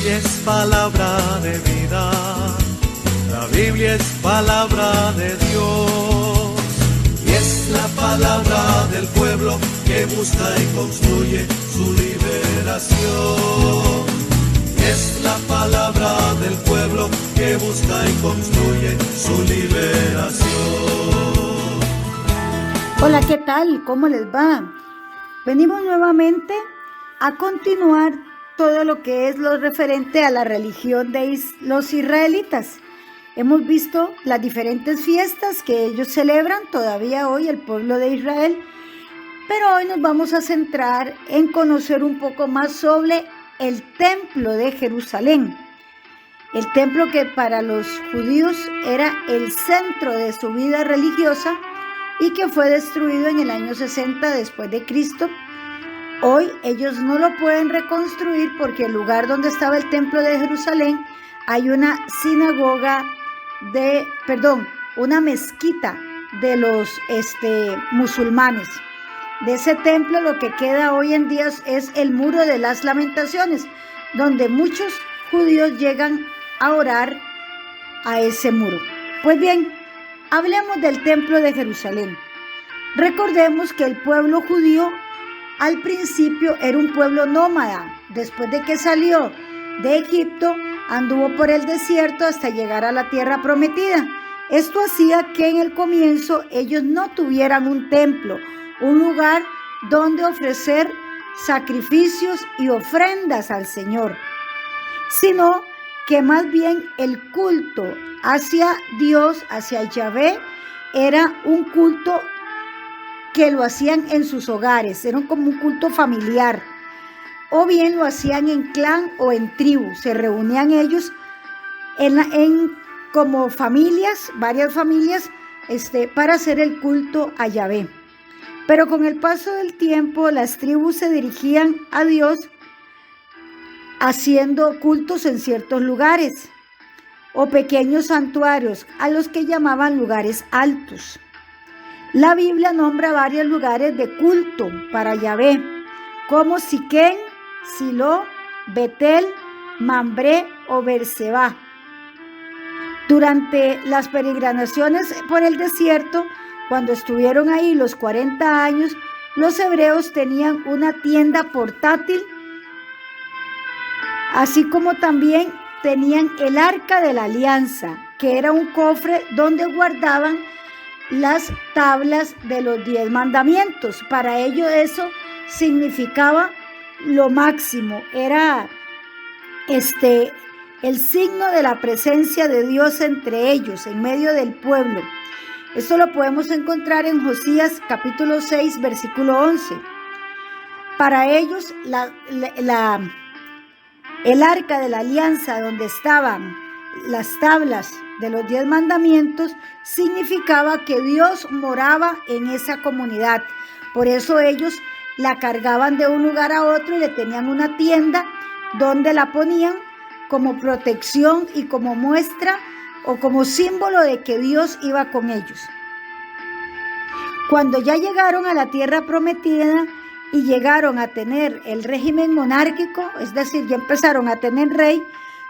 Biblia es palabra de vida, la Biblia es palabra de Dios, y es la palabra del pueblo que busca y construye su liberación. Es la palabra del pueblo que busca y construye su liberación. Hola, ¿qué tal? ¿Cómo les va? Venimos nuevamente a continuar todo lo que es lo referente a la religión de los israelitas. Hemos visto las diferentes fiestas que ellos celebran todavía hoy, el pueblo de Israel, pero hoy nos vamos a centrar en conocer un poco más sobre el templo de Jerusalén. El templo que para los judíos era el centro de su vida religiosa y que fue destruido en el año 60 después de Cristo. Hoy ellos no lo pueden reconstruir porque el lugar donde estaba el templo de Jerusalén hay una una mezquita de los musulmanes. De ese templo lo que queda hoy en día es el Muro de las Lamentaciones, donde muchos judíos llegan a orar a ese muro. Pues bien, hablemos del templo de Jerusalén. Recordemos que el pueblo judío al principio era un pueblo nómada. Después de que salió de Egipto, anduvo por el desierto hasta llegar a la tierra prometida. Esto hacía que en el comienzo ellos no tuvieran un templo, un lugar donde ofrecer sacrificios y ofrendas al Señor, sino que más bien el culto hacia Dios, hacia Yahvé, era un culto que lo hacían en sus hogares, era como un culto familiar, o bien lo hacían en clan o en tribu. Se reunían ellos como familias, varias familias, para hacer el culto a Yahvé. Pero con el paso del tiempo, las tribus se dirigían a Dios haciendo cultos en ciertos lugares o pequeños santuarios, a los que llamaban lugares altos. La Biblia nombra varios lugares de culto para Yahvé, como Siquén, Silo, Betel, Mambré o Berseba. Durante las peregrinaciones por el desierto, cuando estuvieron ahí los 40 años, los hebreos tenían una tienda portátil, así como también tenían el Arca de la Alianza, que era un cofre donde guardaban las tablas de los 10 mandamientos. Para ellos eso significaba lo máximo, era el signo de la presencia de Dios entre ellos, en medio del pueblo. Esto lo podemos encontrar en Josías capítulo 6, versículo 11. Para ellos el Arca de la Alianza, donde estaban las tablas de los 10 mandamientos, significaba que Dios moraba en esa comunidad. Por eso ellos la cargaban de un lugar a otro y le tenían una tienda donde la ponían como protección y como muestra o como símbolo de que Dios iba con ellos. Cuando ya llegaron a la tierra prometida y llegaron a tener el régimen monárquico, es decir, ya empezaron a tener rey,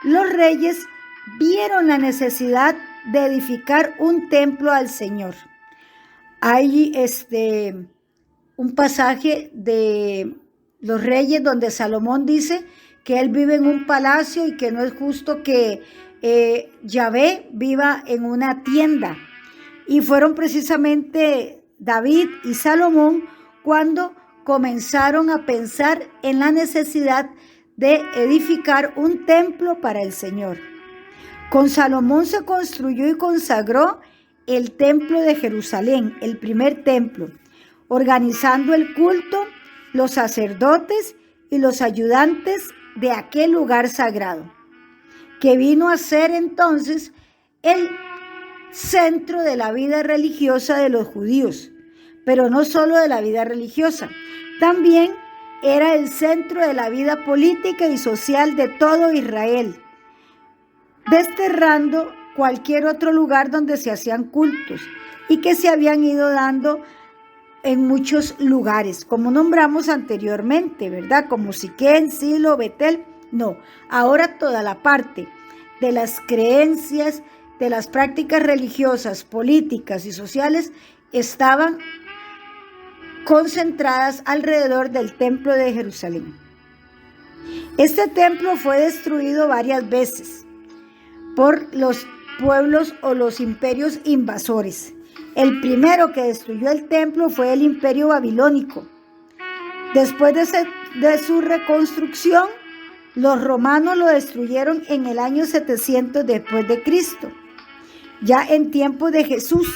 los reyes vieron la necesidad de edificar un templo al Señor. Hay un pasaje de los reyes donde Salomón dice que él vive en un palacio y que no es justo que Yahvé viva en una tienda. Y fueron precisamente David y Salomón cuando comenzaron a pensar en la necesidad de edificar un templo para el Señor. Con Salomón se construyó y consagró el templo de Jerusalén, el primer templo, organizando el culto, los sacerdotes y los ayudantes de aquel lugar sagrado, que vino a ser entonces el centro de la vida religiosa de los judíos, pero no solo de la vida religiosa, también era el centro de la vida política y social de todo Israel, desterrando cualquier otro lugar donde se hacían cultos y que se habían ido dando en muchos lugares, como nombramos anteriormente, ¿verdad? Como Siquén, Silo, Betel, No, ahora toda la parte de las creencias, de las prácticas religiosas, políticas y sociales estaban concentradas alrededor del templo de Jerusalén. Este templo fue destruido varias veces por los pueblos o los imperios invasores. El primero que destruyó el templo fue el imperio babilónico. Después de su reconstrucción, los romanos lo destruyeron en el año 700 después de Cristo. Ya en tiempos de Jesús,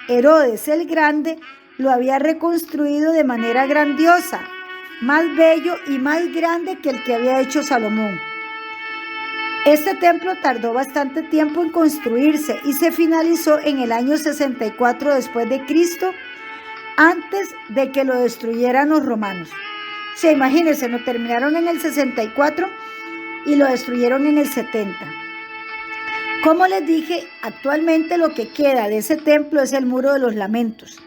Herodes el Grande lo había reconstruido de manera grandiosa, más bello y más grande que el que había hecho Salomón. Este templo tardó bastante tiempo en construirse y se finalizó en el año 64 después de Cristo, antes de que lo destruyeran los romanos. O sea, imagínense, lo terminaron en el 64 y lo destruyeron en el 70. Como les dije, actualmente lo que queda de ese templo es el Muro de los Lamentos,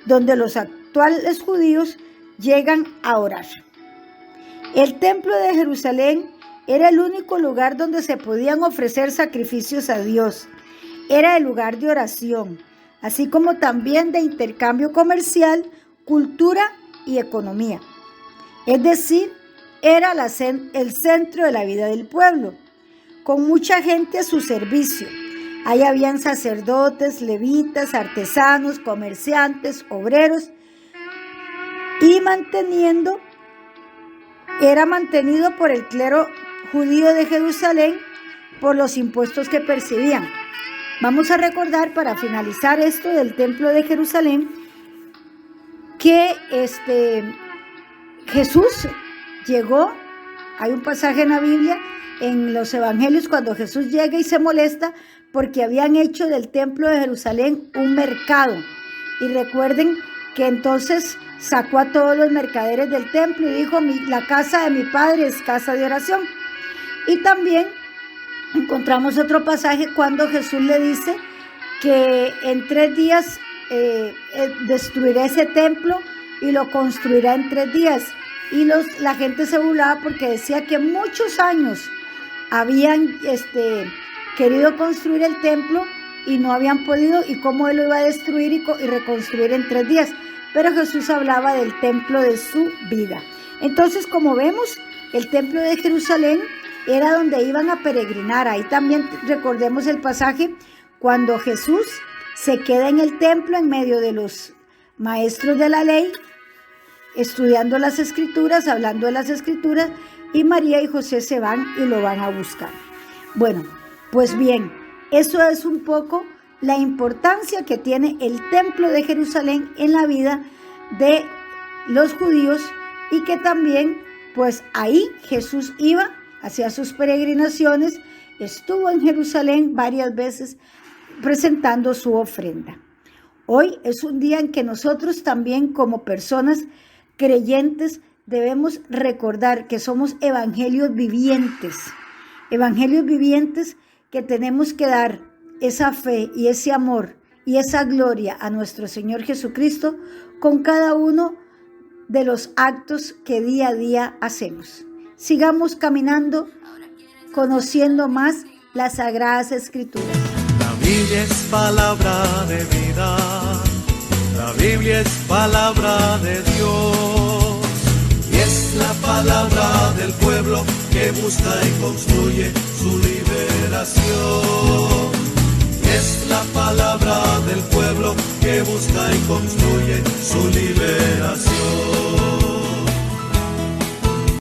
donde los actuales judíos llegan a orar. El templo de Jerusalén era el único lugar donde se podían ofrecer sacrificios a Dios. Era el lugar de oración, así como también de intercambio comercial, cultura y economía. Es decir, era el centro de la vida del pueblo, con mucha gente a su servicio. Ahí habían sacerdotes, levitas, artesanos, comerciantes, obreros, y era mantenido por el clero judío de Jerusalén por los impuestos que percibían. Vamos a recordar, para finalizar esto del templo de Jerusalén, que Jesús llegó. Hay un pasaje en la Biblia, en los evangelios, cuando Jesús llega y se molesta porque habían hecho del templo de Jerusalén un mercado. Y recuerden que entonces sacó a todos los mercaderes del templo y dijo: la casa de mi padre es casa de oración. Y también encontramos otro pasaje cuando Jesús le dice que en 3 días destruirá ese templo y lo construirá en 3 días. Y la gente se burlaba porque decía que muchos años habían querido construir el templo y no habían podido, y cómo él lo iba a destruir y reconstruir en 3 días. Pero Jesús hablaba del templo de su vida. Entonces, como vemos, el templo de Jerusalén era donde iban a peregrinar. Ahí también recordemos el pasaje cuando Jesús se queda en el templo en medio de los maestros de la ley, estudiando las escrituras, hablando de las escrituras, y María y José se van y lo van a buscar. Bueno, pues bien, eso es un poco la importancia que tiene el templo de Jerusalén en la vida de los judíos, y que también pues ahí Jesús iba, hacía sus peregrinaciones, estuvo en Jerusalén varias veces presentando su ofrenda. Hoy es un día en que nosotros también, como personas creyentes, debemos recordar que somos evangelios vivientes que tenemos que dar esa fe y ese amor y esa gloria a nuestro Señor Jesucristo con cada uno de los actos que día a día hacemos. Sigamos caminando, conociendo más las Sagradas Escrituras. La Biblia es palabra de vida, la Biblia es palabra de Dios, y es la palabra del pueblo que busca y construye su liberación. Es la palabra del pueblo que busca y construye su liberación.